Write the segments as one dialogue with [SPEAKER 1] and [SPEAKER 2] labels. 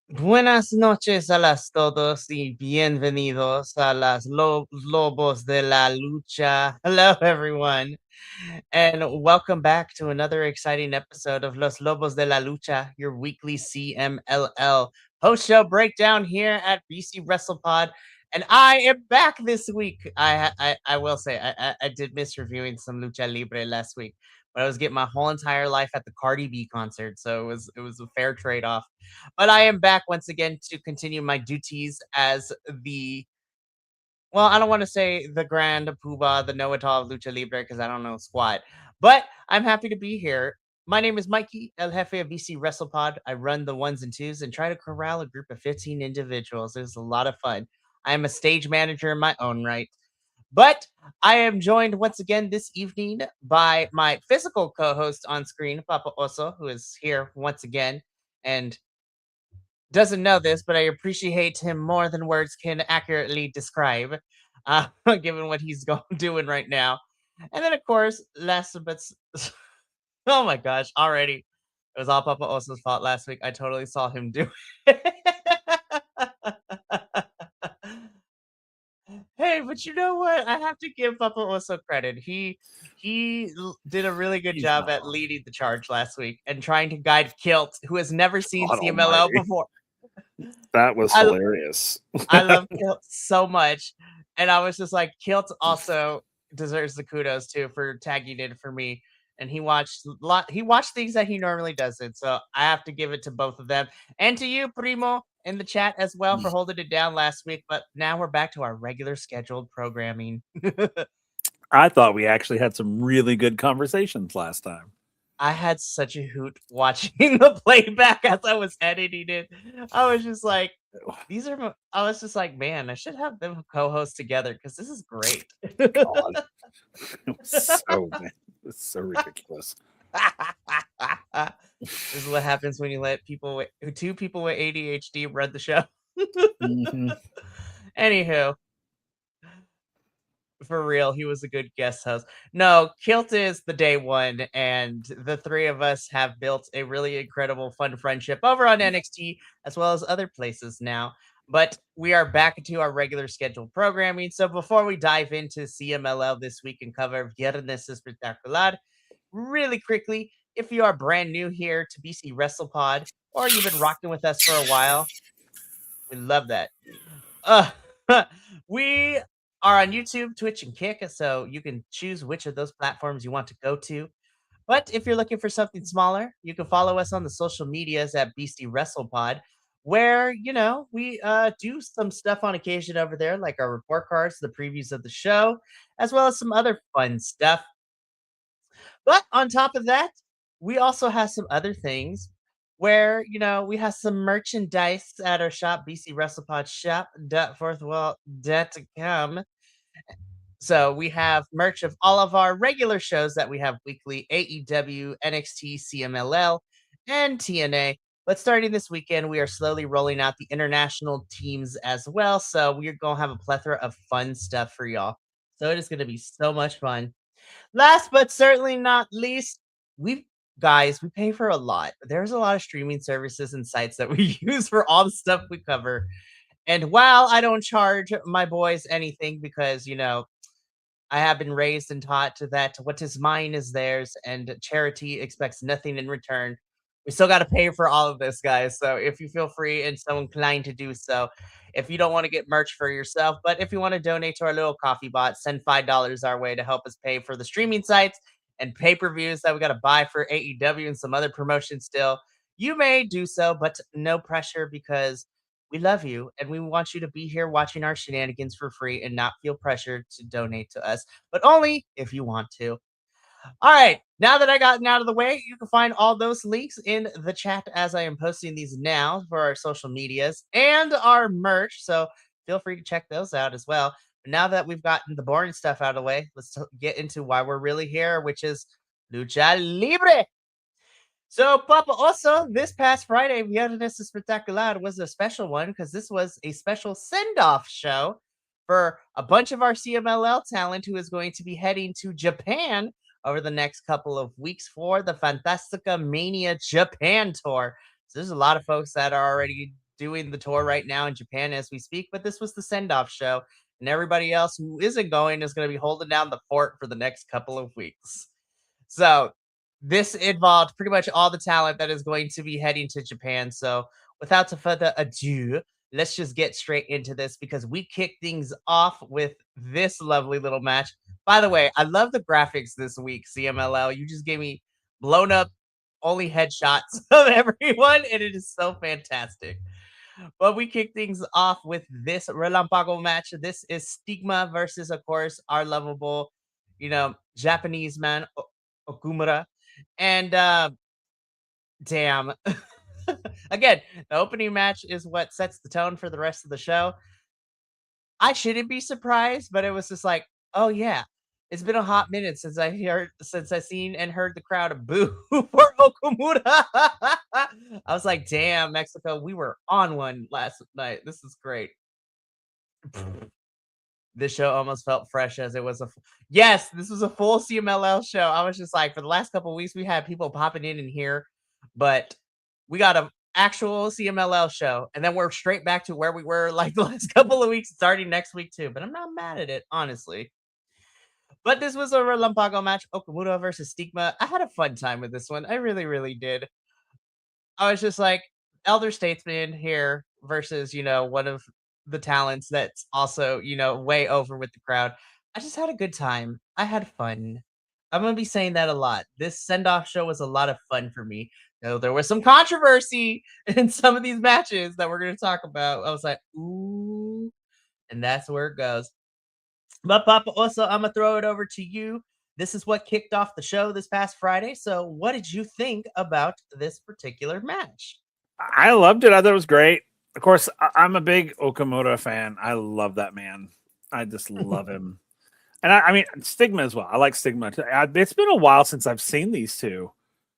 [SPEAKER 1] Buenas noches a las todos y bienvenidos a las Lobos de la Lucha. Hello, everyone, and welcome back to another exciting episode of Los Lobos de la Lucha, your weekly CMLL Post-Show Breakdown here at BC WrestlePod. And I am back this week. I will say I did miss reviewing some Lucha Libre last week, but I was getting my whole entire life at the Cardi B concert, so it was a fair trade off. But I am back once again to continue my duties as the I don't want to say the grand poobah, the know-it-all of Lucha Libre, because I don't know squat. But I'm happy to be here. My name is Mikey, El Jefe of BC WrestlePod. I run the ones and twos and try to corral a group of 15 individuals. It was a lot of fun. I am a stage manager in my own right. But I am joined once again this evening by my physical co-host on screen, Papa Oso, who is here once again. And doesn't know this, but I appreciate him more than words can accurately describe, given what he's doing right now. And then, of course, last but oh my gosh, already it was all Papa Oso's fault last week. I totally saw him do it. Hey, but you know what? I have to give Papa Oso credit. He did a really good
[SPEAKER 2] He's
[SPEAKER 1] job
[SPEAKER 2] not
[SPEAKER 1] at
[SPEAKER 2] wrong.
[SPEAKER 1] leading the charge last week and trying to guide Kilt, who has never seen
[SPEAKER 2] God
[SPEAKER 1] CMLL
[SPEAKER 2] almighty.
[SPEAKER 1] before.
[SPEAKER 2] That was
[SPEAKER 1] I
[SPEAKER 2] hilarious.
[SPEAKER 1] I love Kilt so much, and I was just like, Kilt also deserves the kudos too for tagging in for me. And he watched things that he normally doesn't, so I have to give it to both of them, and to you, Primo, in the chat as well for holding it down last week. But now we're back to our regular scheduled programming.
[SPEAKER 2] I thought we actually had some really good conversations last time.
[SPEAKER 1] I had such a hoot watching the playback as I was editing it. I was just like, I was just like, man, I should have them co-host together because this is great.
[SPEAKER 2] God, it was it was so ridiculous.
[SPEAKER 1] This is what happens when you let two people with ADHD run the show.
[SPEAKER 2] hmm
[SPEAKER 1] Anywho, for real, he was a good guest host. No, Kilt is the day one, and the three of us have built a really incredible, fun friendship over on NXT as well as other places now. But we are back to our regular scheduled programming. So before we dive into CMLL this week and cover Viernes Espectacular, really quickly, if you are brand new here to BC WrestlePod or you've been rocking with us for a while, we love that. Uh, we are on YouTube, Twitch, and Kick, so you can choose which of those platforms you want to go to. But if you're looking for something smaller, you can follow us on the social medias at BC WrestlePod, where we do some stuff on occasion over there, like our report cards, the previews of the show, as well as some other fun stuff. But on top of that, we also have some other things where, we have some merchandise at our shop, BC WrestlePod shop.forthwell.com. So we have merch of all of our regular shows that we have weekly: AEW, NXT, CMLL, and TNA. But starting this weekend, we are slowly rolling out the international teams as well. So we're going to have a plethora of fun stuff for y'all. So it is going to be so much fun. Last but certainly not least, we pay for a lot. There's a lot of streaming services and sites that we use for all the stuff we cover. And while I don't charge my boys anything because, I have been raised and taught that what is mine is theirs and charity expects nothing in return. We still got to pay for all of this, guys. So if you feel free and so inclined to do so, if you don't want to get merch for yourself, but if you want to donate to our little coffee bot, send $5 our way to help us pay for the streaming sites and pay-per-views that we got to buy for AEW and some other promotions still. You may do so, but no pressure because we love you and we want you to be here watching our shenanigans for free and not feel pressured to donate to us, but only if you want to. All right, now that I gotten out of the way, you can find all those links in the chat as I am posting these now for our social medias and our merch. So feel free to check those out as well. But now that we've gotten the boring stuff out of the way, let's get into why we're really here, which is Lucha Libre. So, Papa, also, this past Friday, Viernes Espectacular was a special one because this was a special send-off show for a bunch of our CMLL talent who is going to be heading to Japan over the next couple of weeks for the Fantastica Mania Japan tour. So there's a lot of folks that are already doing the tour right now in Japan as we speak, but this was the send off show. And everybody else who isn't going is going to be holding down the fort for the next couple of weeks. So this involved pretty much all the talent that is going to be heading to Japan. So without further ado, let's just get straight into this because we kick things off with this lovely little match. By the way, I love the graphics this week, CMLL. You just gave me blown up only headshots of everyone, and it is so fantastic. But we kick things off with this Relampago match. This is Stigma versus, of course, our lovable, Japanese man, Okumura. And damn. Again, the opening match is what sets the tone for the rest of the show. I shouldn't be surprised, but it was just like, oh yeah, it's been a hot minute since I seen and heard the crowd boo for Okumura. I was like, damn, Mexico, we were on one last night. This is great. This show almost felt fresh as it was yes, this was a full CMLL show. I was just like, for the last couple of weeks, we had people popping in here, but we got an actual CMLL show, and then we're straight back to where we were like the last couple of weeks, starting next week too. But I'm not mad at it, honestly. But this was a Relampago match, Okamura versus Stigma. I had a fun time with this one. I really, really did. I was just like, elder statesman here versus, one of the talents that's also, way over with the crowd. I just had a good time. I had fun. I'm gonna be saying that a lot. This send-off show was a lot of fun for me. Though there was some controversy in some of these matches that we're gonna talk about. I was like, ooh, and that's where it goes. But Papa, also, I'm gonna throw it over to you. This is what kicked off the show this past Friday. So, what did you think about this particular match?
[SPEAKER 2] I loved it. I thought it was great. Of course, I'm a big Okamura fan. I love that man. I just love him. And I mean, Stigma as well. I like Stigma too. It's been a while since I've seen these two.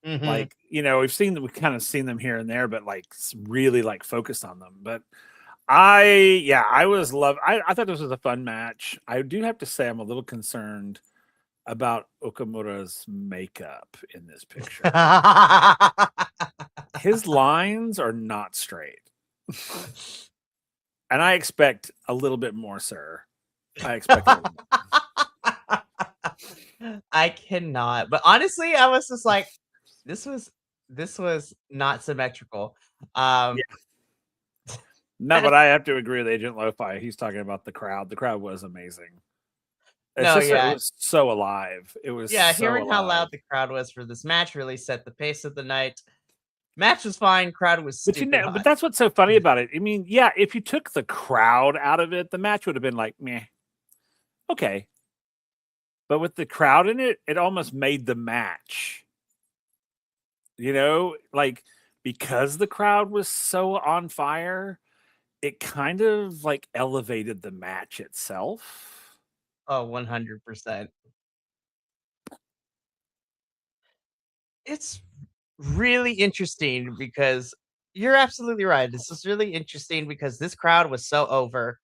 [SPEAKER 1] Mhm.
[SPEAKER 2] Like, we've kind of seen them here and there, but like really like focused on them. But I thought this was a fun match. I do have to say I'm a little concerned about Okamura's makeup in this picture. His lines are not straight. And I expect a little bit more, sir. I expect a little
[SPEAKER 1] more. I cannot. But honestly, I was just like, this was not symmetrical.
[SPEAKER 2] Yeah. No, but I have to agree with Agent Lo-Fi. He's talking about the crowd. The crowd was amazing. It was so alive. It was
[SPEAKER 1] hearing
[SPEAKER 2] alive.
[SPEAKER 1] How loud the crowd was for this match really set the pace of the night. Match was fine. Crowd was stupid hot.
[SPEAKER 2] But that's what's so funny about it. I mean, yeah, if you took the crowd out of it, the match would have been like, meh. Okay. But with the crowd in it, it almost made the match. Like because the crowd was so on fire, it kind of like elevated the match itself.
[SPEAKER 1] Oh, 100%. It's really interesting because you're absolutely right. This is really interesting because this crowd was so over.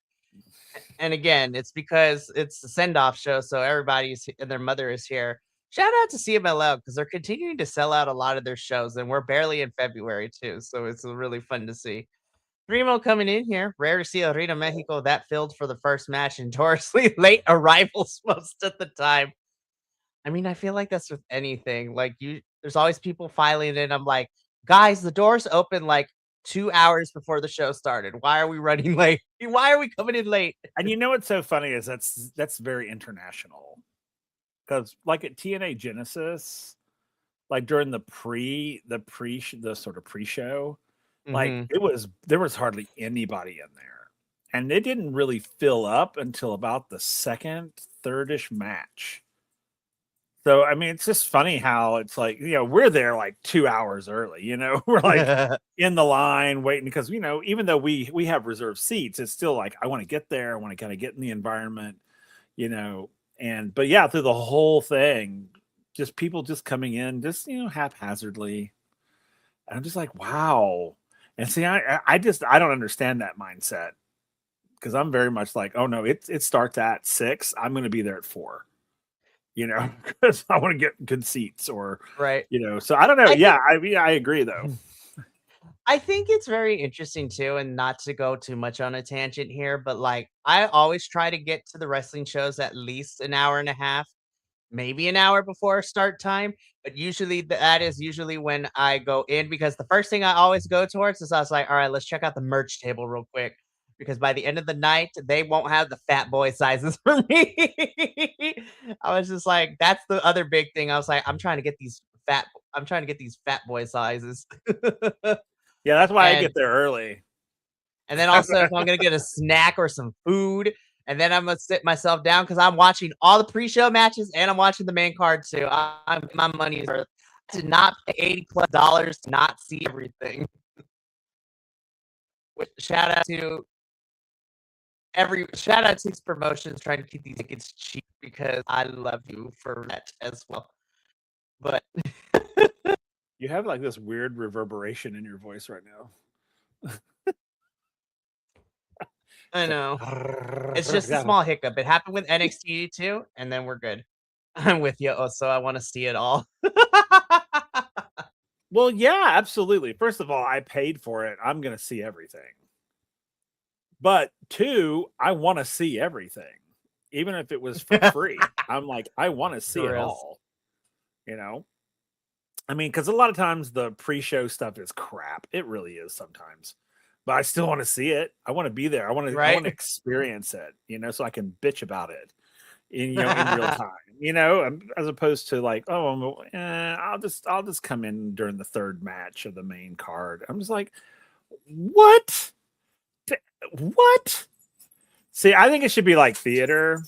[SPEAKER 1] And again, it's because it's a send-off show, so everybody's and their mother is here. Shout out to CMLL because they're continuing to sell out a lot of their shows, and we're barely in February too, so it's really fun to see. Primo coming in here. Rare to see Arena Mexico that filled for the first match, and notoriously late arrivals most of the time. I mean, I feel like that's with anything. Like there's always people filing in. I'm like, guys, the doors open like 2 hours before the show started. Why are we running late? Why are we coming in late?
[SPEAKER 2] And you know what's so funny is that's very international. Because like at TNA Genesis, like during the sort of pre-show, like there was hardly anybody in there. And it didn't really fill up until about the second, third-ish match. So, I mean, it's just funny how it's like, we're there like 2 hours early, we're like in the line waiting because, even though we have reserved seats, it's still like, I want to get there. I want to kind of get in the environment, but yeah, through the whole thing, just people just coming in, just, haphazardly. And I'm just like, wow. And see, I don't understand that mindset because I'm very much like, oh no, it starts at 6. I'm going to be there at 4. Because I want to get good seats or,
[SPEAKER 1] right.
[SPEAKER 2] So I don't know. I agree though.
[SPEAKER 1] I think it's very interesting too, and not to go too much on a tangent here, but like I always try to get to the wrestling shows at least an hour and a half, maybe an hour before start time. But usually that is usually when I go in because the first thing I always go towards is I was like, all right, let's check out the merch table real quick. Because by the end of the night, they won't have the fat boy sizes for me. I was just like, that's the other big thing. I was like, I'm trying to get these fat boy sizes.
[SPEAKER 2] Yeah, that's why I
[SPEAKER 1] and
[SPEAKER 2] get there early.
[SPEAKER 1] and then also if I'm gonna get a snack or some food, and then I'm gonna sit myself down because I'm watching all the pre-show matches and I'm watching the main card too. I'm my money is worth. I did not pay $80+ to not see everything. Shout out to these promotions trying to keep these tickets cheap because I love you for that as well. But
[SPEAKER 2] You have like this weird reverberation in your voice right now.
[SPEAKER 1] I
[SPEAKER 2] It's
[SPEAKER 1] know it's
[SPEAKER 2] like
[SPEAKER 1] just a small hiccup. It happened with NXT too, and then we're good. I'm with you. Oh, so I want to see it all.
[SPEAKER 2] well, yeah, absolutely. First of all, I paid for it. I'm gonna see everything. But two, I want to see everything, even if it was for free. I'm like, I want to see it all. You know, I mean, because a lot of times the pre-show stuff is crap. It really is sometimes, but I still want to see it. I want to be there. I want to. I want to experience it. You know, so I can bitch about it. In real time. You know, as opposed to like, oh, I'll just come in during the third match of the main card. I'm just like, what? What? See, I think it should be like theater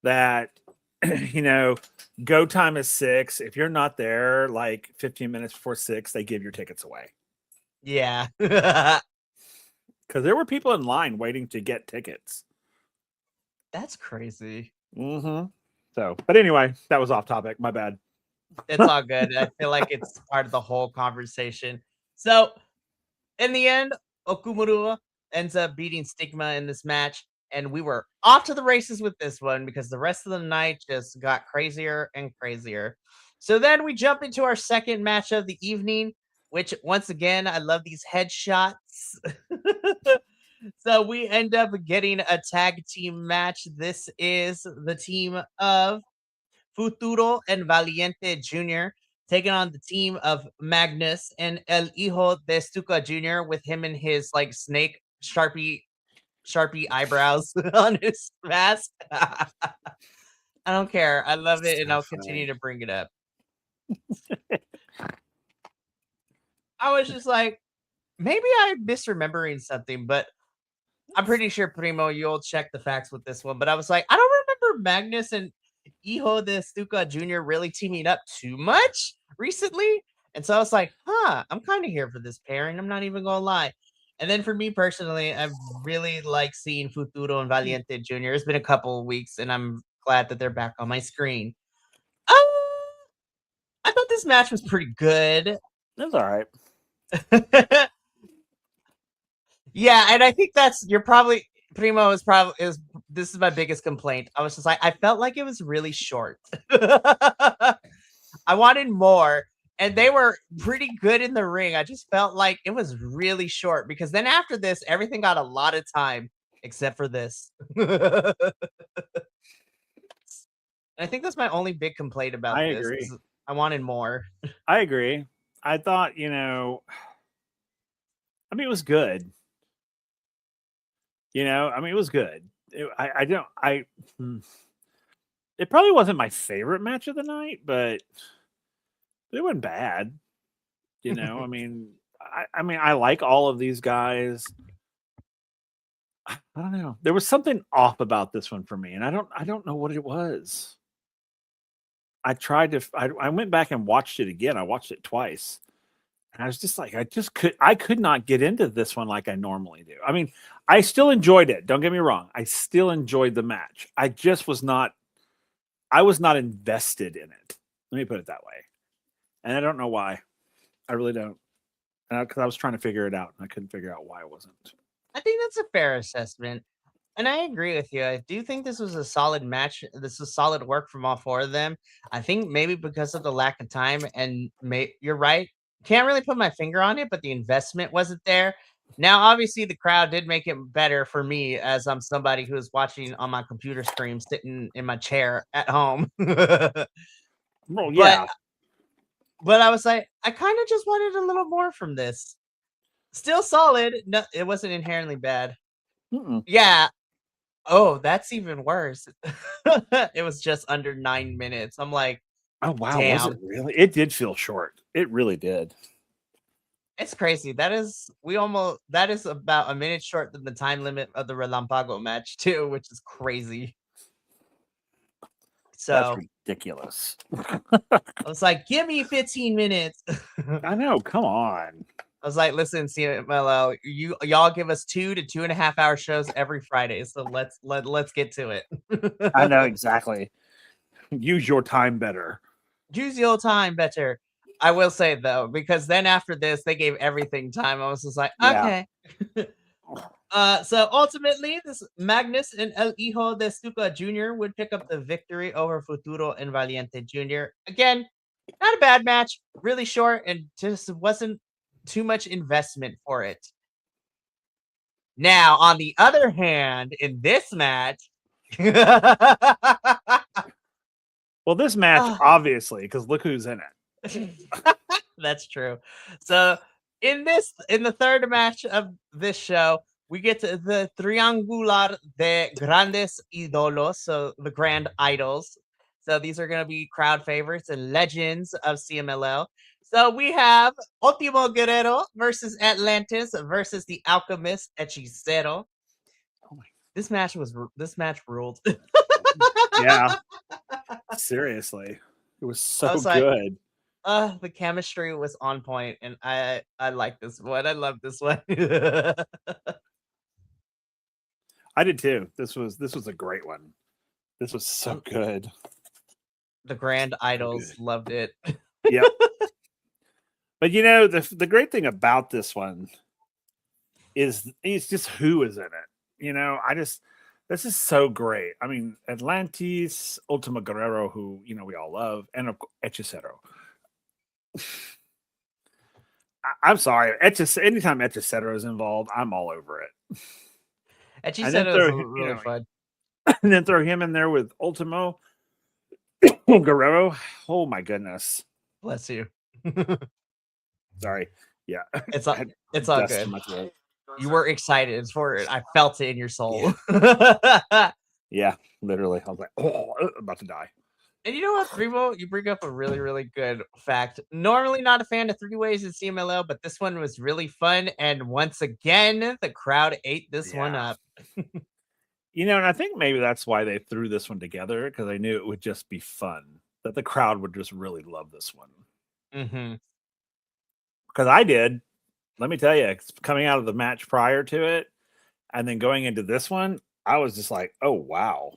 [SPEAKER 2] that, you know, go time is 6. If you're not there like 15 minutes before 6, they give your tickets away.
[SPEAKER 1] Yeah.
[SPEAKER 2] Because there were people in line waiting to get tickets.
[SPEAKER 1] That's crazy.
[SPEAKER 2] Mm-hmm. So, but anyway, that was off topic. My bad.
[SPEAKER 1] It's all good. I feel like it's part of the whole conversation. So, in the end, Okumura ends up beating Stigma in this match, and we were off to the races with this one because the rest of the night just got crazier and crazier. So then we jump into our second match of the evening, which once again, I love these headshots. So we end up getting a tag team match. This is the team of Futuro and Valiente Jr. taking on the team of Magnus and El Hijo de Stuka Jr. with him and his like snake sharpie eyebrows on his mask. I don't care. I love it, and I'll continue to bring it up. I was just like, maybe I'm misremembering something, but I'm pretty sure Primo, you'll check the facts with this one. But I was like, I don't remember Magnus and Hijo de Stuka Jr. really teaming up too much recently. And so I was like, I'm kind of here for this pairing. I'm not even gonna lie. And then for me personally, I really like seeing Futuro and Valiente Jr. It's been a couple of weeks, and I'm glad that they're back on my screen. I thought this match was pretty good.
[SPEAKER 2] That's all right.
[SPEAKER 1] Yeah, and I think you're probably Primo is this is my biggest complaint. I was just like, I felt like it was really short. I wanted more, and they were pretty good in the ring. I just felt like it was really short because then after this, everything got a lot of time except for this. I think that's my only big complaint about this.
[SPEAKER 2] Agree.
[SPEAKER 1] I wanted more.
[SPEAKER 2] I agree. I thought, I mean, it was good. It was good. It probably wasn't my favorite match of the night, but it wasn't bad. I mean, I like all of these guys. I don't know. There was something off about this one for me, and I don't know what it was. I went back and watched it again. I watched it twice. And I was just like, I could not get into this one like I normally do. I mean, I still enjoyed it. Don't get me wrong. I still enjoyed the match. I was not invested in it. Let me put it that way. And I don't know why. I really don't. Because I was trying to figure it out, and I couldn't figure out why I wasn't.
[SPEAKER 1] I think that's a fair assessment. And I agree with you. I do think this was a solid match. This was solid work from all four of them. I think maybe because of the lack of time, and you're right, can't really put my finger on it, but the investment wasn't there. Now, obviously, the crowd did make it better for me as I'm somebody who is watching on my computer screen, sitting in my chair at home.
[SPEAKER 2] Well,
[SPEAKER 1] but
[SPEAKER 2] yeah.
[SPEAKER 1] but I was like, I kind of just wanted a little more from this. Still solid. No, it wasn't inherently bad.
[SPEAKER 2] Mm-mm.
[SPEAKER 1] Yeah. Oh, that's even worse. It was just under 9 minutes. I'm like,
[SPEAKER 2] Oh wow, was it
[SPEAKER 1] damn.
[SPEAKER 2] really? It did feel short. It really did.
[SPEAKER 1] It's crazy. That is about a minute short than the time limit of the Relampago match too, which is crazy.
[SPEAKER 2] That's
[SPEAKER 1] So
[SPEAKER 2] ridiculous.
[SPEAKER 1] I was like, give me 15 minutes.
[SPEAKER 2] I know. Come on.
[SPEAKER 1] I was like, listen, CMLL, y'all give us 2 to 2.5 hour shows every Friday. So let's get to it.
[SPEAKER 2] I know exactly. Use your time better.
[SPEAKER 1] Use your time better. I will say though, because then after this, they gave everything time. I was just like,
[SPEAKER 2] Yeah.
[SPEAKER 1] okay. So ultimately, this Magnus and El Hijo de Stuka Jr. would pick up the victory over Futuro and Valiente Jr. Again, not a bad match, really short, and just wasn't too much investment for it. Now, on the other hand, in this match,
[SPEAKER 2] Well, this match, obviously, because look who's in it.
[SPEAKER 1] That's true. So in the third match of this show, we get to the Triangular de Grandes Ídolos, so the Grand Idols. So these are going to be crowd favorites and legends of CMLL. So we have Ultimo Guerrero versus Atlantis versus the Alchemist Hechicero.
[SPEAKER 2] Oh my.
[SPEAKER 1] This match ruled.
[SPEAKER 2] Yeah. Seriously. It was so
[SPEAKER 1] like,
[SPEAKER 2] good.
[SPEAKER 1] The chemistry was on point, and I like this one. I love this one.
[SPEAKER 2] I did too. This was a great one. This was so good.
[SPEAKER 1] The Grand Idols loved it.
[SPEAKER 2] Yep. But you know, the great thing about this one is it's just who is in it. You know, this is so great. I mean, Atlantis, Ultima Guerrero, who you know we all love, and of course, Hechicero. I'm sorry, anytime Hechicero is involved, I'm all over it.
[SPEAKER 1] Hechicero is really fun.
[SPEAKER 2] And then throw him in there with Ultimo Guerrero. Oh my goodness.
[SPEAKER 1] Bless you.
[SPEAKER 2] Sorry. Yeah.
[SPEAKER 1] It's all good. You were excited for it. I felt it in your soul.
[SPEAKER 2] Yeah, literally. I was like, oh, I'm about to die.
[SPEAKER 1] And you know what, Primo? You bring up a really, really good fact. Normally not a fan of three-ways in CMLL, but this one was really fun. And once again, the crowd ate this one up.
[SPEAKER 2] You know, and I think maybe that's why they threw this one together, because they knew it would just be fun, that the crowd would just really love this one.
[SPEAKER 1] Mm-hmm.
[SPEAKER 2] Because I did. Let me tell you, coming out of the match prior to it, and then going into this one, I was just like, oh, wow.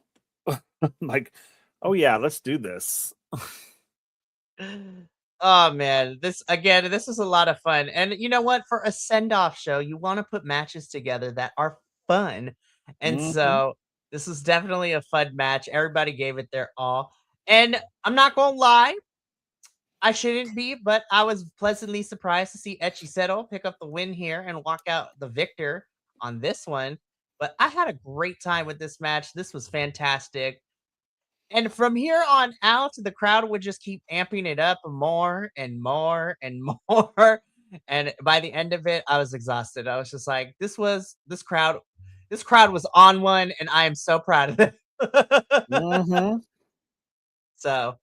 [SPEAKER 2] Like, oh, yeah, let's do this.
[SPEAKER 1] Oh, man. This is a lot of fun. And you know what? For a send-off show, you want to put matches together that are fun. And so this is definitely a fun match. Everybody gave it their all. And I'm not going to lie, I shouldn't be, but I was pleasantly surprised to see Hechicero pick up the win here and walk out the victor on this one. But I had a great time with this match. This was fantastic. And from here on out, the crowd would just keep amping it up more and more and more. And by the end of it, I was exhausted. I was just like, this crowd was on one, and I am so proud of it. So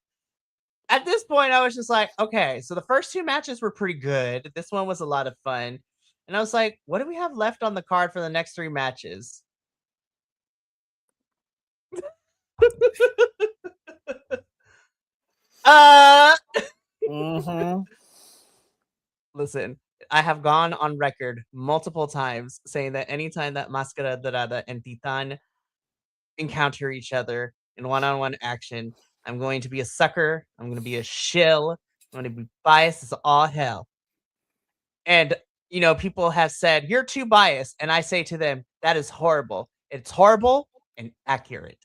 [SPEAKER 1] at this point, I was just like, okay, so the first two matches were pretty good. This one was a lot of fun. And I was like, what do we have left on the card for the next three matches? Listen, I have gone on record multiple times saying that anytime that Máscara Dorada and Titan encounter each other in one-on-one action, I'm going to be a sucker. I'm going to be a shill. I'm going to be biased as all hell. And, you know, people have said, you're too biased. And I say to them, that is horrible. It's horrible and accurate.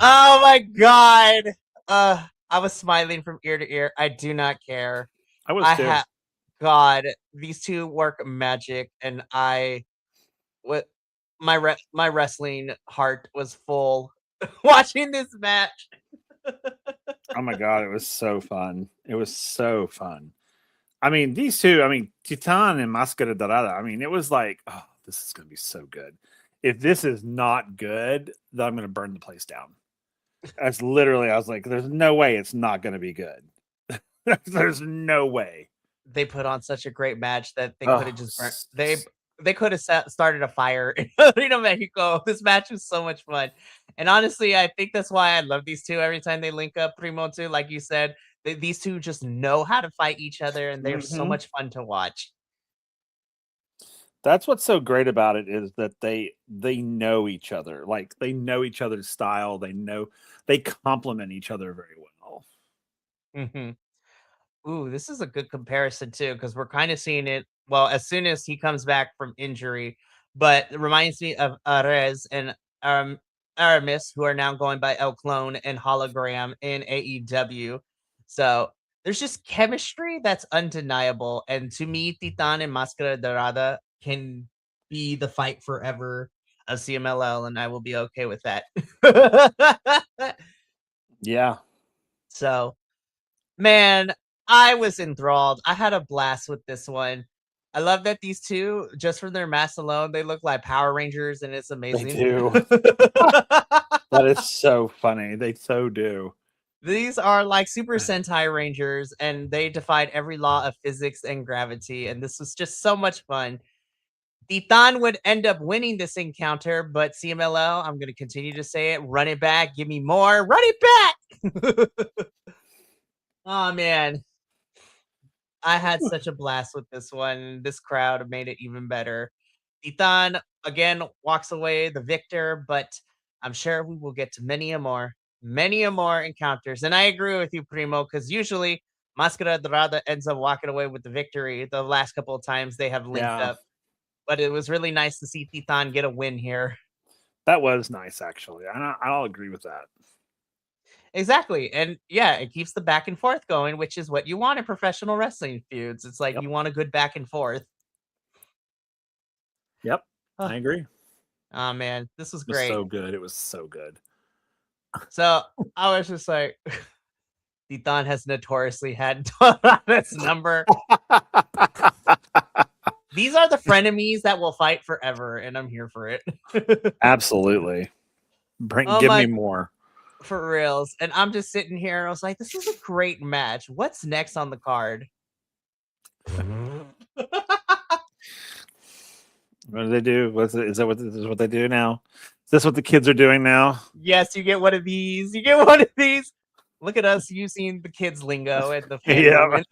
[SPEAKER 1] Oh my God. I was smiling from ear to ear. I do not care.
[SPEAKER 2] I was
[SPEAKER 1] I
[SPEAKER 2] too.
[SPEAKER 1] have God. These two work magic, and what my wrestling heart was full watching this match.
[SPEAKER 2] Oh my god, it was so fun. It was so fun. I mean, these two, I mean, Titan and Mascara Dorada, I mean, it was like, oh, this is going to be so good. If this is not good, then I'm going to burn the place down. That's literally, I was like, there's no way it's not going to be good. There's no way.
[SPEAKER 1] They put on such a great match that they could have
[SPEAKER 2] Oh,
[SPEAKER 1] just burnt. They could have started a fire in Arena Mexico. This match was so much fun, and honestly, I think that's why I love these two. Every time they link up, Primo too, like you said, these two just know how to fight each other, and they're so much fun to watch.
[SPEAKER 2] That's what's so great about it is that they know each other. Like they know each other's style. They complement each other very well.
[SPEAKER 1] Hmm. Ooh, this is a good comparison too, because we're kind of seeing it. Well, as soon as he comes back from injury, but it reminds me of Arez and Aramis, who are now going by El Clone and Hologram in AEW. So there's just chemistry that's undeniable, and to me, Titan and Mascara Dorada can be the fight forever of CMLL, and I will be okay with that.
[SPEAKER 2] Yeah.
[SPEAKER 1] So man, I was enthralled. I had a blast with this one. I love that these two, just from their masks alone, they look like Power Rangers, and it's
[SPEAKER 2] They
[SPEAKER 1] amazing.
[SPEAKER 2] do. That is so funny. They so do.
[SPEAKER 1] These are like Super Sentai Rangers, and they defied every law of physics and gravity, and this was just so much fun. Titan would end up winning this encounter, but CMLL, I'm going to continue to say it, run it back, give me more, run it back. Oh, man. I had such a blast with this one. This crowd made it even better. Titan again walks away the victor, but I'm sure we will get to many a more encounters. And I agree with you, Primo, because usually Mascara Dorada ends up walking away with the victory the last couple of times they have linked
[SPEAKER 2] Yeah.
[SPEAKER 1] up. But it was really nice to see Titan get a win here.
[SPEAKER 2] That was nice, actually. I'll agree with that.
[SPEAKER 1] Exactly. And yeah, it keeps the back and forth going, which is what you want in professional wrestling feuds. It's like
[SPEAKER 2] Yep.
[SPEAKER 1] you want a good back and forth.
[SPEAKER 2] Yep.
[SPEAKER 1] Oh,
[SPEAKER 2] I agree.
[SPEAKER 1] oh man, this was
[SPEAKER 2] It was
[SPEAKER 1] great.
[SPEAKER 2] so good. It was so good.
[SPEAKER 1] So I was just like, Titan has notoriously had this number. These are the frenemies that will fight forever, and I'm here for it.
[SPEAKER 2] Absolutely.
[SPEAKER 1] Oh
[SPEAKER 2] Give me
[SPEAKER 1] my,
[SPEAKER 2] more.
[SPEAKER 1] for reals. And I'm just sitting here, and I was like, this was a great match. What's next on the card?
[SPEAKER 2] What do they do? Is that what they do now? Is this what the kids are doing now?
[SPEAKER 1] Yes, you get one of these. You get one of these. Look at us using the kids' lingo and the fan
[SPEAKER 2] Yeah.
[SPEAKER 1] movement.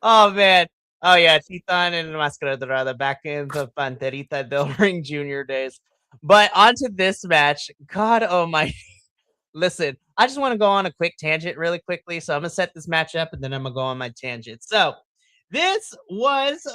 [SPEAKER 1] Oh man. Oh yeah, Titan and Mascara Dorada back in the Panterita del Ring Junior days. But onto this match. God almighty. Listen, I just want to go on a quick tangent really quickly. So I'm gonna set this match up and then I'm gonna go on my tangent. So this was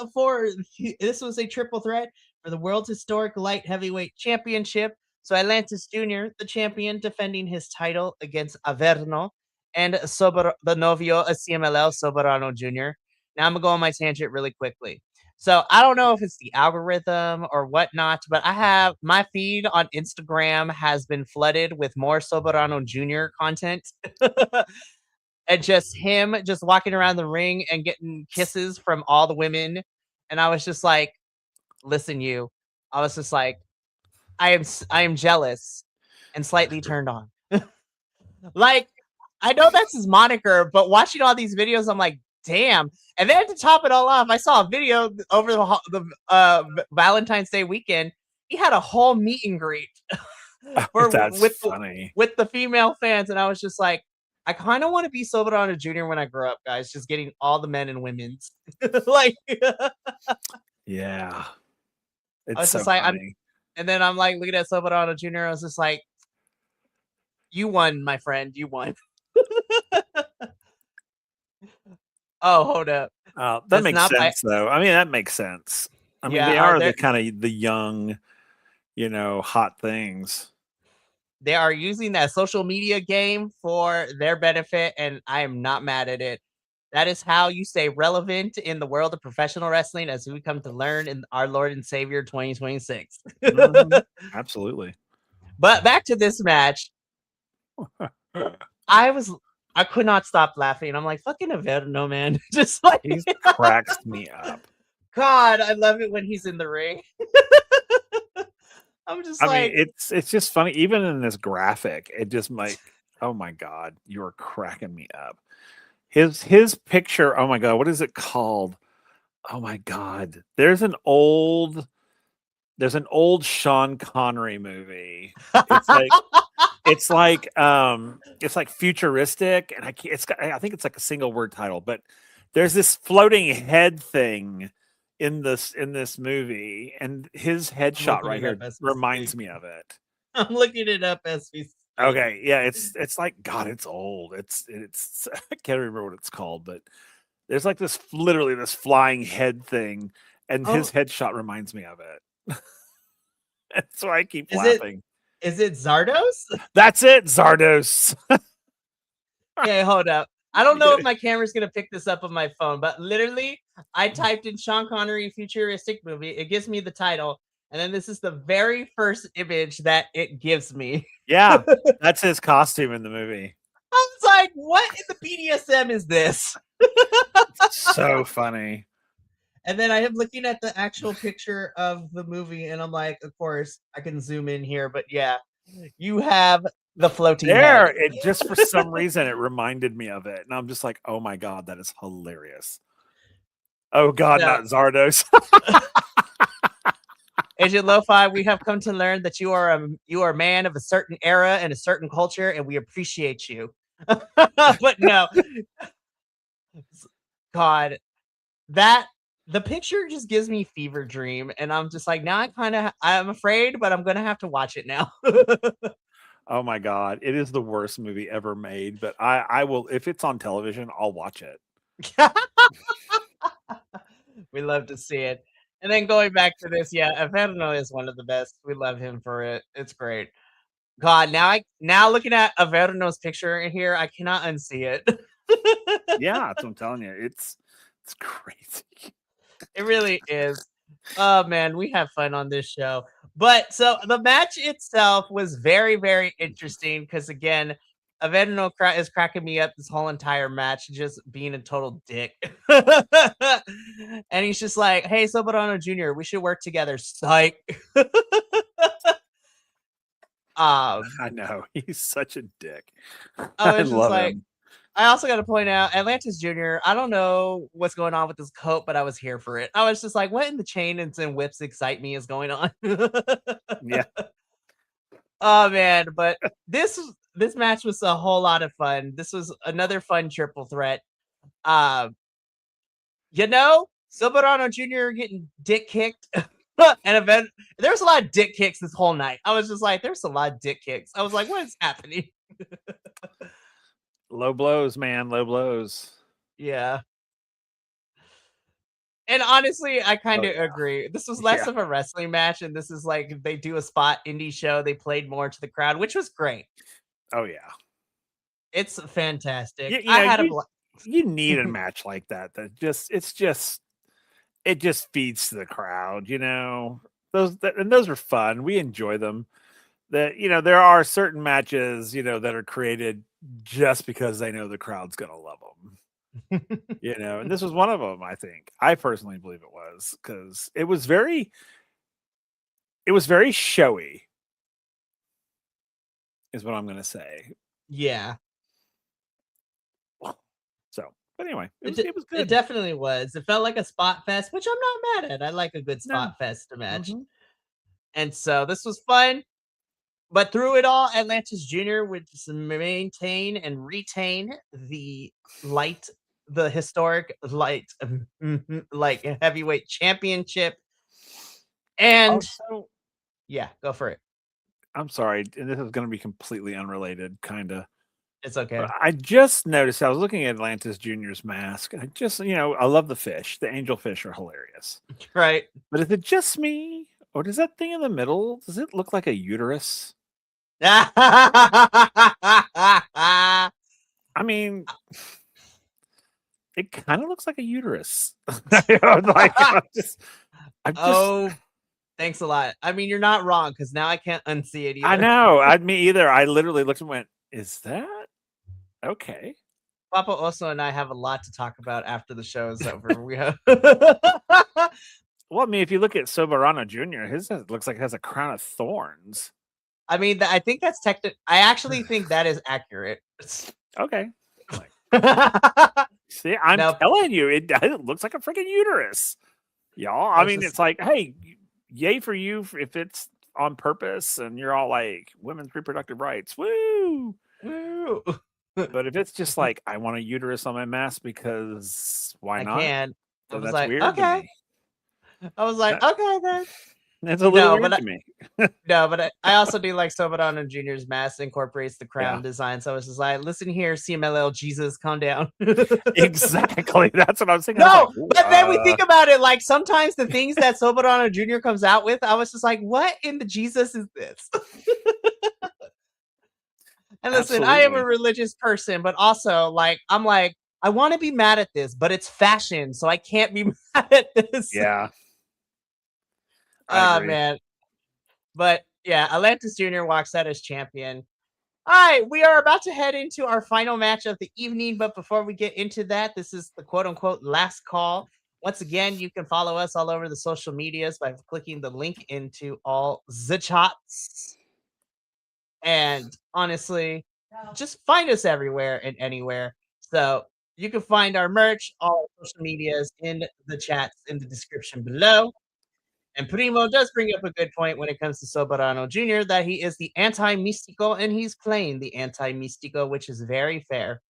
[SPEAKER 1] this was a triple threat for the world's historic light heavyweight championship. So Atlantis Jr., the champion, defending his title against Averno and the novio of CMLL, Soberano Jr. Now I'm gonna go on my tangent really quickly. So I don't know if it's the algorithm or whatnot, but I have my feed on Instagram has been flooded with more Soberano Jr. content. And just him just walking around the ring and getting kisses from all the women. And I was just like, listen, you. I was just like, I am jealous and slightly turned on. Like, I know that's his moniker, but watching all these videos, I'm like, damn. And then to top it all off, I saw a video over Valentine's Day weekend. He had a whole meet and greet
[SPEAKER 2] That's funny.
[SPEAKER 1] with the female fans, and I was just like, I kind of want to be Soberano Jr. when I grow up, guys. Just getting all the men and women's like.
[SPEAKER 2] Yeah,
[SPEAKER 1] I
[SPEAKER 2] it's
[SPEAKER 1] was
[SPEAKER 2] so
[SPEAKER 1] just like,
[SPEAKER 2] funny.
[SPEAKER 1] and then I'm like looking at Soberano Jr. I was just like, you won, my friend. You won. Oh, hold up.
[SPEAKER 2] That
[SPEAKER 1] That's
[SPEAKER 2] makes
[SPEAKER 1] not by
[SPEAKER 2] sense, though. I mean, that makes sense. I mean,
[SPEAKER 1] yeah,
[SPEAKER 2] they are the
[SPEAKER 1] they're
[SPEAKER 2] kind of the young, hot things.
[SPEAKER 1] They are using that social media game for their benefit, and I am not mad at it. That is how you stay relevant in the world of professional wrestling, as we come to learn in our Lord and Savior 2026.
[SPEAKER 2] Mhm. Absolutely.
[SPEAKER 1] But back to this match. I was I could not stop laughing. I'm like, fucking Averno, man. Just like
[SPEAKER 2] He cracks me up.
[SPEAKER 1] God, I love it when he's in the ring. I'm just
[SPEAKER 2] I mean,
[SPEAKER 1] like,
[SPEAKER 2] it's just funny. Even in this graphic, it just like, oh my god, you are cracking me up. His picture, oh my god, what is it called? Oh my god. There's an old Sean Connery movie. It's like it's like futuristic, and I think it's like a single word title, but there's this floating head thing in this movie, and his
[SPEAKER 1] I'm
[SPEAKER 2] headshot
[SPEAKER 1] looking
[SPEAKER 2] right
[SPEAKER 1] it up
[SPEAKER 2] here
[SPEAKER 1] as we speak.
[SPEAKER 2] reminds me of it.
[SPEAKER 1] I'm looking it up as we speak.
[SPEAKER 2] Okay, yeah, it's like God, it's old. It's I can't remember what it's called, but there's like this literally this flying head thing, and his
[SPEAKER 1] Oh,
[SPEAKER 2] headshot reminds me of it. That's why I keep
[SPEAKER 1] is it
[SPEAKER 2] laughing.
[SPEAKER 1] is it Zardos?
[SPEAKER 2] That's it, Zardos.
[SPEAKER 1] Okay, hold up. I don't know
[SPEAKER 2] Yeah.
[SPEAKER 1] if my camera's gonna pick this up on my phone, but literally, I typed in Sean Connery futuristic movie. It gives me the title, and then this is the very first image that it gives me.
[SPEAKER 2] Yeah, that's his costume in the movie.
[SPEAKER 1] I was like, what in the BDSM is this?
[SPEAKER 2] So funny.
[SPEAKER 1] And then I am looking at the actual picture of the movie, and I'm like, of course, I can zoom in here, but yeah, you have the floating head.
[SPEAKER 2] It just for some reason it reminded me of it, and I'm just like, oh my god, that is hilarious. Oh god,
[SPEAKER 1] So,
[SPEAKER 2] not Zardos.
[SPEAKER 1] Agent Lo-Fi, we have come to learn that you are a man of a certain era and a certain culture, and we appreciate you. But no, God, that the picture just gives me fever dream, and I'm just like, now I'm afraid, but I'm gonna have to watch it now.
[SPEAKER 2] Oh my god, it is the worst movie ever made, but I will, if it's on television, I'll watch it.
[SPEAKER 1] We love to see it. And then going back to this, yeah, Averno is one of the best. We love him for it. It's great. God, now looking at Averno's picture in here, I cannot unsee it.
[SPEAKER 2] Yeah, that's what I'm telling you. It's crazy.
[SPEAKER 1] It really is. Oh man, we have fun on this show. But so the match itself was very, very interesting because again, Averno is cracking me up this whole entire match, just being a total dick. And he's just like, "Hey, Soberano Jr., we should work together." Psych.
[SPEAKER 2] I know. He's such a dick.
[SPEAKER 1] I
[SPEAKER 2] I
[SPEAKER 1] was just
[SPEAKER 2] love
[SPEAKER 1] like,
[SPEAKER 2] him.
[SPEAKER 1] I also got to point out Atlantis Jr. I don't know what's going on with this coat, but I was here for it. I was just like, what in the chain and whips excite me is going on?
[SPEAKER 2] Yeah.
[SPEAKER 1] Oh man, but this match was a whole lot of fun. This was another fun triple threat. Uh, Soberano Jr. getting dick kicked. And event there's a lot of dick kicks this whole night. I was just like, there's a lot of dick kicks. I was like, what is happening?
[SPEAKER 2] Low blows, man. Low blows.
[SPEAKER 1] Yeah. And honestly, I kind
[SPEAKER 2] Oh
[SPEAKER 1] of
[SPEAKER 2] yeah.
[SPEAKER 1] agree. This was less
[SPEAKER 2] Yeah.
[SPEAKER 1] of a wrestling match, and this is like they do a spot indie show. They played more to the crowd, which was great.
[SPEAKER 2] Oh yeah.
[SPEAKER 1] It's fantastic.
[SPEAKER 2] You
[SPEAKER 1] I
[SPEAKER 2] know,
[SPEAKER 1] had a
[SPEAKER 2] you need a match like that. It just feeds to the crowd, those are fun. We enjoy them. There are certain matches, that are created just because they know the crowd's gonna love them. And this was one of them. I think I personally believe it was because it was very showy, is what I'm gonna say.
[SPEAKER 1] yeah.
[SPEAKER 2] So, but anyway, it
[SPEAKER 1] It
[SPEAKER 2] was
[SPEAKER 1] de-
[SPEAKER 2] it was
[SPEAKER 1] it
[SPEAKER 2] good.
[SPEAKER 1] definitely was. It felt like a spot fest, which I'm not mad at. I like a good
[SPEAKER 2] No.
[SPEAKER 1] spot fest match,
[SPEAKER 2] Hmm.
[SPEAKER 1] and so this was fun. But through it all, Atlantis Jr. would just maintain and retain the historic light, like heavyweight championship. And
[SPEAKER 2] Also,
[SPEAKER 1] yeah, go for it.
[SPEAKER 2] I'm sorry, and this is going to be completely unrelated, kind of.
[SPEAKER 1] It's
[SPEAKER 2] But
[SPEAKER 1] okay.
[SPEAKER 2] I just noticed I was looking at Atlantis Junior's mask, and I love the fish. The angel fish are hilarious.
[SPEAKER 1] Right.
[SPEAKER 2] But is it just me, or does that thing in the middle, does it look like a uterus? I mean, it kind of looks like a uterus. I'm just.
[SPEAKER 1] Oh, thanks a lot. I mean, you're not wrong because now I can't unsee it either.
[SPEAKER 2] I know. Me either. I literally looked and went, "Is that okay?"
[SPEAKER 1] Papa Oso and I have a lot to talk about after the show is over. We have.
[SPEAKER 2] Well, I mean, if you look at Soberano Jr., his looks like it has a crown of thorns.
[SPEAKER 1] I mean, I think that's technical. I actually think that is accurate.
[SPEAKER 2] Okay. See, I'm telling you, it looks like a freaking uterus, y'all. I mean, it's like, hey, yay for you if it's on purpose and you're all like women's reproductive rights, woo,
[SPEAKER 1] woo.
[SPEAKER 2] But if it's just like I want a uterus on my mask because why not?
[SPEAKER 1] I was like, weird okay. I was like, okay then.
[SPEAKER 2] It's a little weird to me.
[SPEAKER 1] No, but I also do like Soberano Jr.'s mask incorporates the crown design. So I was just like, listen here, CMLL Jesus, calm down.
[SPEAKER 2] Exactly. That's what I was thinking.
[SPEAKER 1] No, but then we think about it, like sometimes the things that Soberano Jr. comes out with, I was just like, what in the Jesus is this? And listen, I am a religious person, but also like I'm like, I want to be mad at this, but it's fashion, so I can't be mad at this.
[SPEAKER 2] Yeah.
[SPEAKER 1] Oh man. But yeah, Atlantis Jr. walks out as champion. All right, we are about to head into our final match of the evening, but before we get into that, this is the quote-unquote last call. Once again, you can follow us all over the social medias by clicking the link into all the chats. And honestly, just find us everywhere and anywhere. So you can find our merch, all our social medias in the chats in the description below. And Primo does bring up a good point when it comes to Soberano Jr. that he is the anti-Místico and he's playing the anti-Místico, which is very fair.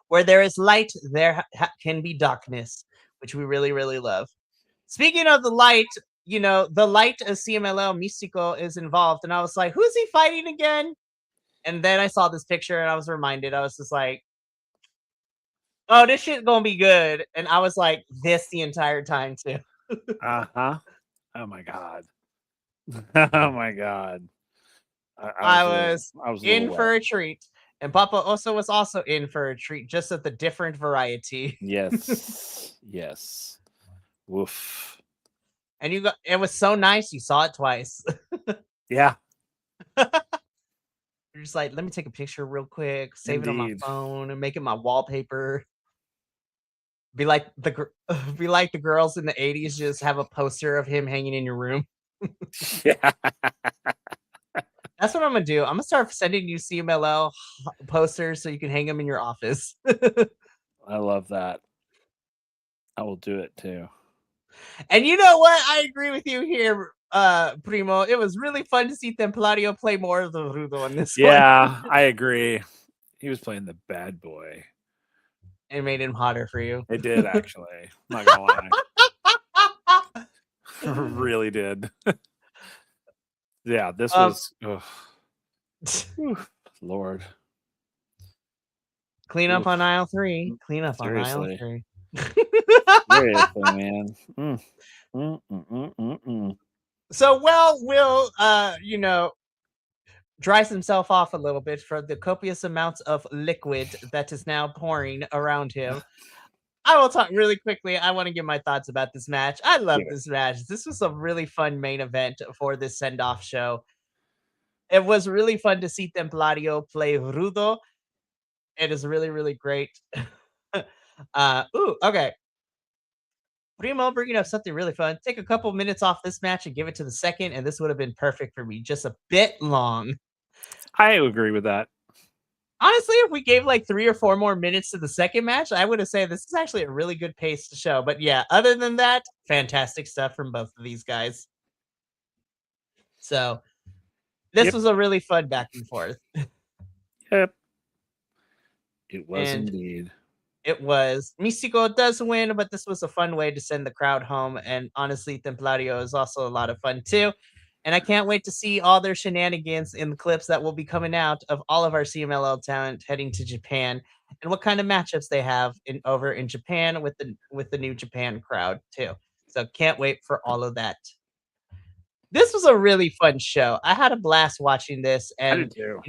[SPEAKER 1] Where there is light, there can be darkness, which we really, really love. Speaking of the light, you know, the light of CMLL Místico is involved. And I was like, who's he fighting again? And then I saw this picture and I was reminded, I was just like, oh, this shit's gonna be good. And I was like, this the entire time too.
[SPEAKER 2] Uh-huh. Oh my god. Oh my god.
[SPEAKER 1] I was in for a treat. And Papa also was also in for a treat, just at the different variety.
[SPEAKER 2] Yes. Yes. Woof.
[SPEAKER 1] And it was so nice you saw it twice.
[SPEAKER 2] Yeah.
[SPEAKER 1] You're just like, let me take a picture real quick, save it on my phone, and make it my wallpaper. Be like the girls in the 80s, just have a poster of him hanging in your room.
[SPEAKER 2] Yeah.
[SPEAKER 1] That's what I'm gonna do. I'm gonna start sending you CMLL posters so you can hang them in your office.
[SPEAKER 2] I love that. I will do it too.
[SPEAKER 1] And you know what? I agree with you here, Primo. It was really fun to see Templario play more of the Rudo in this one.
[SPEAKER 2] Yeah, I agree. He was playing the bad boy.
[SPEAKER 1] It made him hotter for you.
[SPEAKER 2] It did, actually. I'm not gonna lie. Really did. Yeah, this was Lord.
[SPEAKER 1] Clean up on aisle 3. Clean up on aisle 3.
[SPEAKER 2] Seriously, man.
[SPEAKER 1] So Will you know, dries himself off a little bit for the copious amounts of liquid that is now pouring around him. I will talk really quickly. I want to give my thoughts about this match. I love this match. This was a really fun main event for this send-off show. It was really fun to see Templario play Rudo. It is really, really great. Okay. Primo bringing up something really fun. Take a couple minutes off this match and give it to the second, and this would have been perfect for me. Just a bit long.
[SPEAKER 2] I agree with that.
[SPEAKER 1] Honestly, if we gave like 3 or 4 more minutes to the second match, I would have said this is actually a really good pace to show. But yeah, other than that, fantastic stuff from both of these guys. So this was a really fun back and forth.
[SPEAKER 2] Yep. It was indeed.
[SPEAKER 1] It was. Místico does win, but this was a fun way to send the crowd home. And honestly, Templario is also a lot of fun too. And I can't wait to see all their shenanigans in the clips that will be coming out of all of our CMLL talent heading to Japan, and what kind of matchups they have over in Japan with the New Japan crowd too. So can't wait for all of that. this was a really fun show. I had a blast watching this,
[SPEAKER 2] I did too.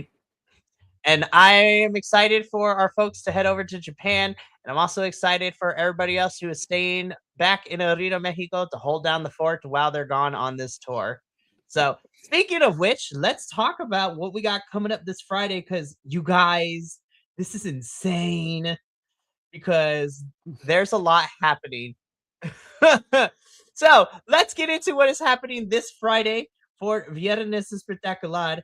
[SPEAKER 1] and I am excited for our folks to head over to Japan. And I'm also excited for everybody else who is staying back in Arena Mexico to hold down the fort while they're gone on this tour. So, speaking of which, let's talk about what we got coming up this Friday because you guys, this is insane because there's a lot happening. So, let's get into what is happening this Friday for Viernes Espectacular.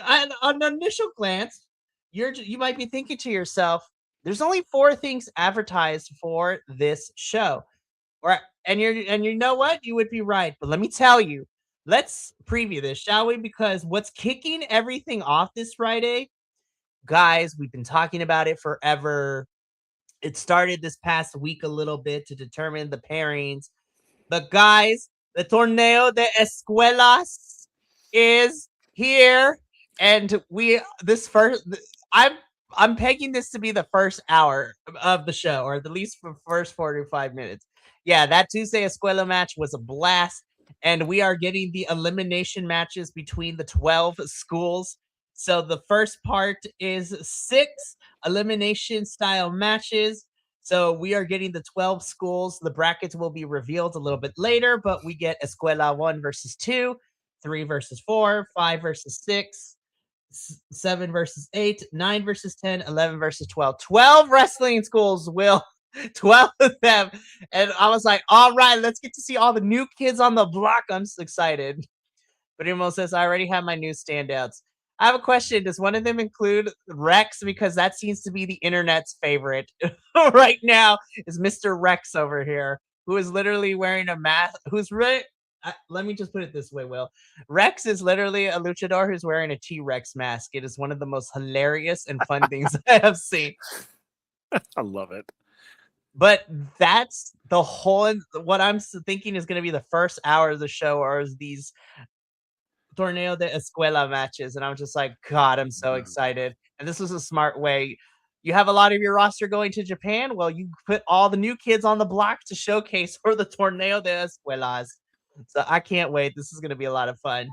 [SPEAKER 1] On an initial glance, you might be thinking to yourself, "There's only 4 things advertised for this show," or and you know what? You would be right, but let me tell you. Let's preview this, shall we? Because what's kicking everything off this Friday, guys, we've been talking about it forever. It started this past week a little bit to determine the pairings. But guys, the Torneo de Escuelas is here, and I'm pegging this to be the first hour of the show, or at least for the first 45 minutes. Yeah, that Tuesday Escuela match was a blast, and we are getting the elimination matches between the 12 schools. So the first part is 6 elimination style matches. So we are getting the 12 schools. The brackets will be revealed a little bit later, but we get Escuela 1 versus 2, 3 versus 4, 5 versus 6, 7 versus 8, 9 versus 10, 11 versus 12. 12 wrestling schools will 12 of them. And I was like, all right, let's get to see all the new kids on the block. I'm so excited. But Imo says, I already have my new standouts. I have a question. Does one of them include Rex? Because that seems to be the internet's favorite right now is Mr. Rex over here, who is literally wearing a mask. Let me just put it this way, Will. Rex is literally a luchador who's wearing a T-Rex mask. It is one of the most hilarious and fun things I have seen.
[SPEAKER 2] I love it.
[SPEAKER 1] But that's the whole, what I'm thinking is going to be the first hour of the show, or is these Torneo de Escuela matches, and I'm just like, God, I'm so excited. And this was a smart way. You have a lot of your roster going to Japan. Well, you put all the new kids on the block to showcase for the Torneo de Escuelas. So I can't wait. This is going to be a lot of fun.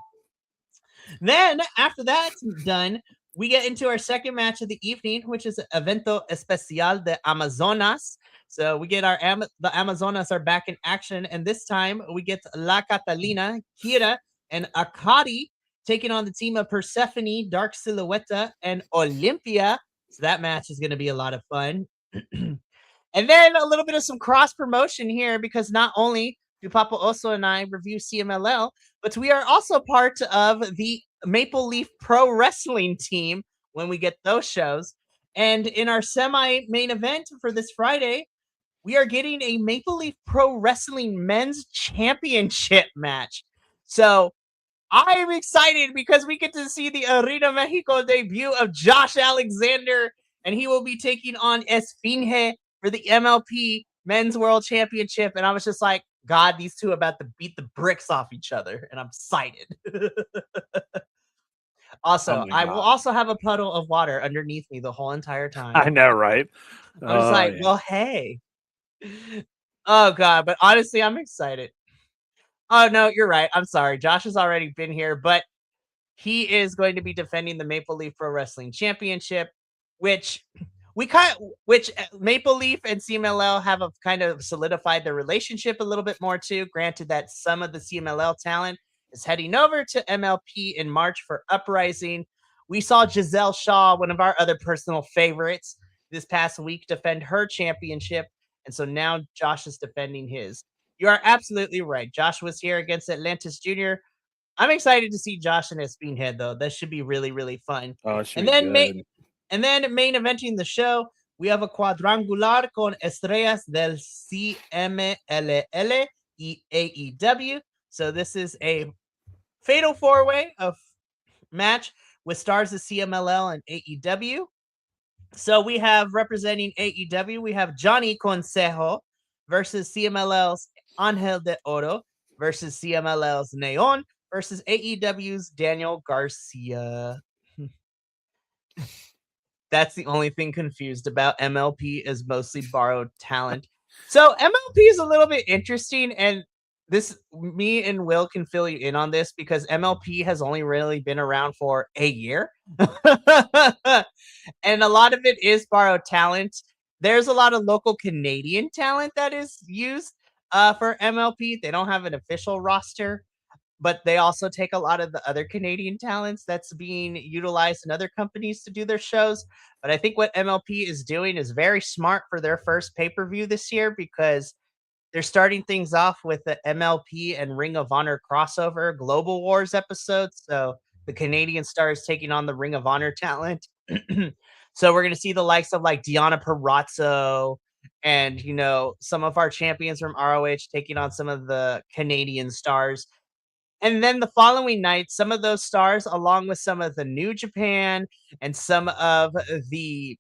[SPEAKER 1] Then after that's done, we get into our second match of the evening, which is Evento Especial de Amazonas. So we get the Amazonas are back in action, and this time we get La Catalina, Kira, and Akari taking on the team of Persephone, Dark Silhouette, and Olympia. So that match is going to be a lot of fun. And then a little bit of some cross promotion here, because not only do Papa Oso and I review CMLL, but we are also part of the Maple Leaf Pro Wrestling team when we get those shows. And in our semi-main event for this Friday, we are getting a Maple Leaf Pro Wrestling Men's Championship match. So I am excited because we get to see the Arena Mexico debut of Josh Alexander, and he will be taking on Esfinge for the MLP Men's World Championship. And I was just like, God, these two are about to beat the bricks off each other, and I'm excited. Also, I will also have a puddle of water underneath me the whole entire time.
[SPEAKER 2] I know, right?
[SPEAKER 1] I was like, well, hey. Oh, God. But honestly, I'm excited. Oh, no, you're right. I'm sorry. Josh has already been here, but he is going to be defending the Maple Leaf Pro Wrestling Championship, which Maple Leaf and CMLL have kind of solidified their relationship a little bit more too. Granted that some of the CMLL talent is heading over to MLP in March for Uprising. We saw Giselle Shaw, one of our other personal favorites, this past week defend her championship. And so now Josh is defending his. You are absolutely right. Josh was here against Atlantis Jr. I'm excited to see Josh and his Spinhead, though. That should be really, really fun.
[SPEAKER 2] Oh, it should be good.
[SPEAKER 1] And then main eventing the show, we have a quadrangular con estrellas del CMLL y AEW. So this is a fatal four-way of match with stars of CMLL and AEW. So we have representing AEW, we have Johnny Consejo versus CMLL's Angel de Oro versus CMLL's Neon versus AEW's Daniel Garcia. That's the only thing confused about. MLP is mostly borrowed talent. So MLP is a little bit interesting, and Me and Will can fill you in on this because MLP has only really been around for a year. And a lot of it is borrowed talent. There's a lot of local Canadian talent that is used for MLP. They don't have an official roster, but they also take a lot of the other Canadian talents that's being utilized in other companies to do their shows. But I think what MLP is doing is very smart for their first pay-per-view this year because they're starting things off with the MLP and Ring of Honor crossover Global Wars episode. So the Canadian stars taking on the Ring of Honor talent. So we're going to see the likes of like Deonna Purrazzo and, some of our champions from ROH taking on some of the Canadian stars. And then the following night, some of those stars, along with some of the New Japan and some of the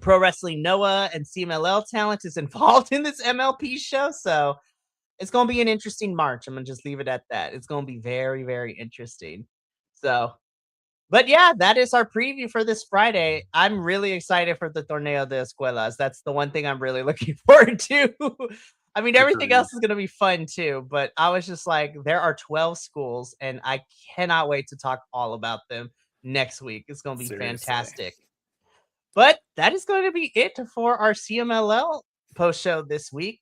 [SPEAKER 1] Pro Wrestling Noah and CMLL talent is involved in this MLP show. So it's going to be an interesting March. I'm going to just leave it at that. It's going to be very, very interesting. So, but yeah, that is our preview for this Friday. I'm really excited for the Torneo de Escuelas. That's the one thing I'm really looking forward to. I mean, everything else is going to be fun too, but I was just like, there are 12 schools and I cannot wait to talk all about them next week. It's going to be fantastic. But that is going to be it for our CMLL post show this week.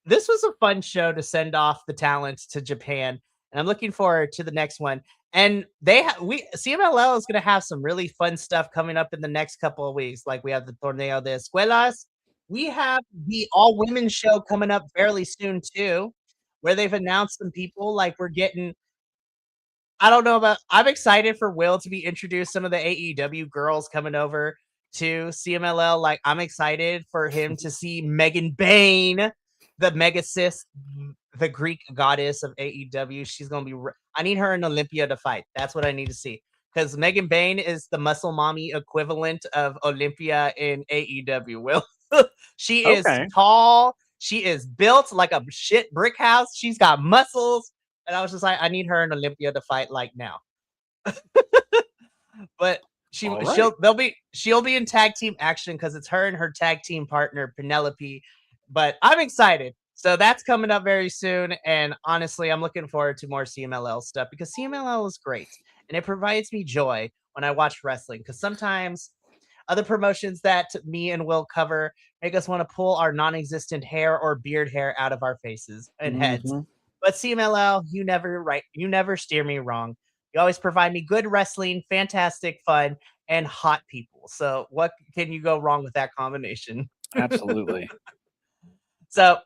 [SPEAKER 1] This was a fun show to send off the talent to Japan, and I'm looking forward to the next one. And CMLL is going to have some really fun stuff coming up in the next couple of weeks. Like we have the Torneo de Escuelas. We have the all women show coming up fairly soon too, where they've announced some people. Like we're getting I don't know about I'm excited for Will to be introduced some of the AEW girls coming over to CMLL. Like I'm excited for him to see Megan Bain, the Mega Sis, the Greek goddess of AEW. She's going to be I need her in Olympia to fight. That's what I need to see. Because Megan Bain is the muscle mommy equivalent of Olympia in AEW. Will she is tall. She is built like a shit brick house. She's got muscles. And I was just like, I need her in Olympia to fight like now. But she'll be in tag team action because it's her and her tag team partner Penelope. But I'm excited. So that's coming up very soon. And honestly, I'm looking forward to more CMLL stuff because CMLL is great. And it provides me joy when I watch wrestling. Because sometimes other promotions that me and Will cover make us want to pull our non-existent hair or beard hair out of our faces and heads. But CMLL, you never steer me wrong. You always provide me good wrestling, fantastic fun, and hot people. So what can you go wrong with that combination?
[SPEAKER 2] Absolutely.
[SPEAKER 1] So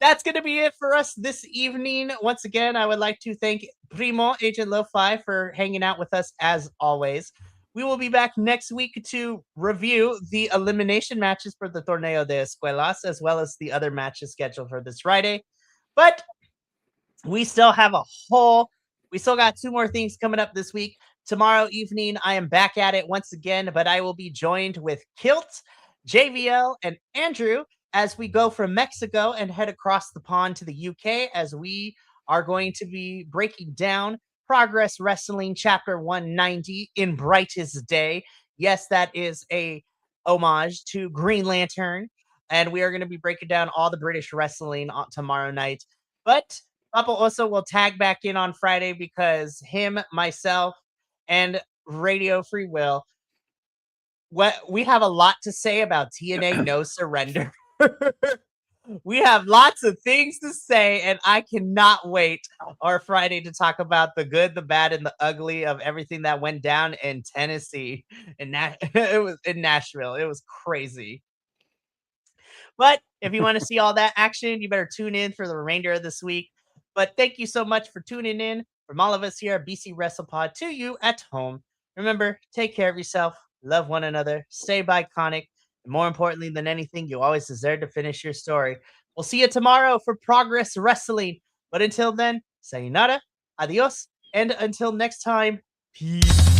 [SPEAKER 1] that's going to be it for us this evening. Once again, I would like to thank Primo, Agent Lo-Fi, for hanging out with us as always. We will be back next week to review the elimination matches for the Torneo de Escuelas, as well as the other matches scheduled for this Friday. But we still got 2 more things coming up this week. Tomorrow evening, I am back at it once again, but I will be joined with Kilt, JVL, and Andrew as we go from Mexico and head across the pond to the UK as we are going to be breaking down Progress Wrestling Chapter 190 in Brightest Day. Yes, that is a homage to Green Lantern, and we are going to be breaking down all the British wrestling tomorrow night. But Papa also will tag back in on Friday because him, myself, and Radio Free Will, we have a lot to say about TNA No Surrender. We have lots of things to say, and I cannot wait our Friday to talk about the good, the bad, and the ugly of everything that went down in Tennessee. It was in Nashville. It was crazy. But if you want to see all that action, you better tune in for the remainder of this week. But thank you so much for tuning in. From all of us here at BC WrestlePod to you at home. Remember, take care of yourself, love one another, stay biconic, and more importantly than anything, you always deserve to finish your story. We'll see you tomorrow for Progress Wrestling. But until then, sayonara, adios, and until next time, peace.